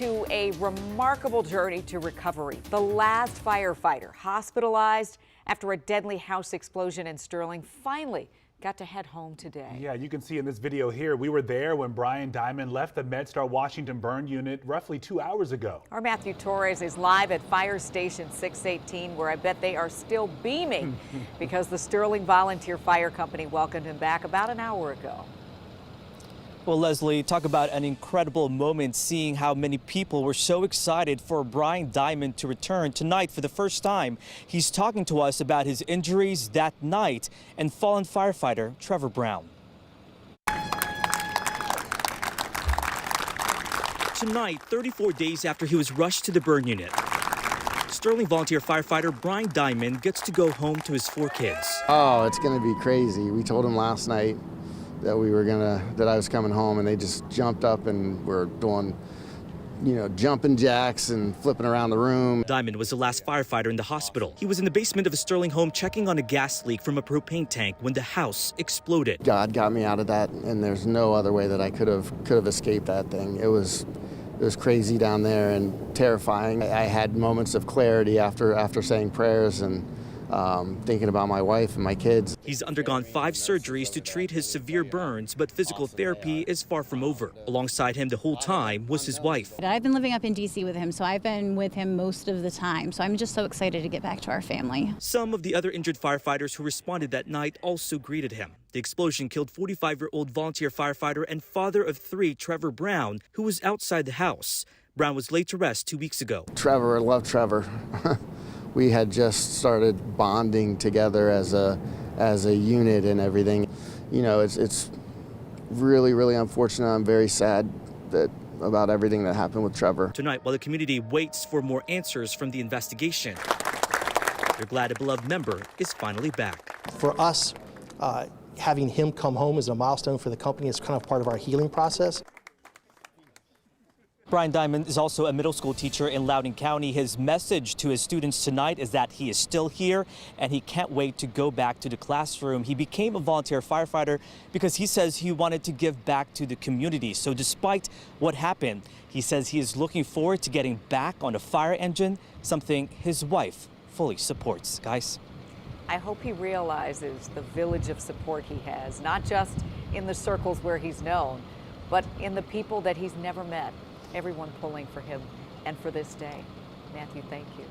to a remarkable journey to recovery. The last firefighter hospitalized after a deadly house explosion in Sterling finally got to head home today. Yeah, you can see in this video here, we were there when Brian Diamond left the MedStar Washington burn unit roughly 2 hours ago. Our Matthew Torres is live at Fire Station 618, where I bet they are still beaming because the Sterling Volunteer Fire Company welcomed him back about an hour ago. Well, Leslie, talk about an incredible moment seeing how many people were so excited for Brian Diamond to return tonight for the first time. He's talking to us about his injuries that night and fallen firefighter Trevor Brown. Tonight, 34 days after he was rushed to the burn unit, Sterling volunteer firefighter Brian Diamond gets to go home to his 4 kids. Oh, it's going to be crazy. We told him last night that I was coming home, and they just jumped up and were doing, jumping jacks and flipping around the room. Diamond was the last firefighter in the hospital. He was in the basement of a Sterling home checking on a gas leak from a propane tank when the house exploded. God got me out of that, and there's no other way that I could have escaped that thing. It was crazy down there and terrifying. I had moments of clarity after saying prayers and thinking about my wife and my kids. He's undergone 5 surgeries to treat his severe burns, but physical therapy is far from over. Alongside him the whole time was his wife. I've been living up in D.C. with him, so I've been with him most of the time. So I'm just so excited to get back to our family. Some of the other injured firefighters who responded that night also greeted him. The explosion killed 45-year-old volunteer firefighter and father of 3, Trevor Brown, who was outside the house. Brown was laid to rest 2 weeks ago. Trevor, I love Trevor. We had just started bonding together as a unit and everything. It's really, really unfortunate. I'm very sad about everything that happened with Trevor. Tonight, while the community waits for more answers from the investigation, they're glad a beloved member is finally back. For us, having him come home is a milestone for the company. It's kind of part of our healing process. Brian Diamond is also a middle school teacher in Loudoun County. His message to his students tonight is that he is still here and he can't wait to go back to the classroom. He became a volunteer firefighter because he says he wanted to give back to the community. So despite what happened, he says he is looking forward to getting back on a fire engine, something his wife fully supports. Guys. I hope he realizes the village of support he has, not just in the circles where he's known, but in the people that he's never met. Everyone pulling for him and for this day. Matthew, thank you.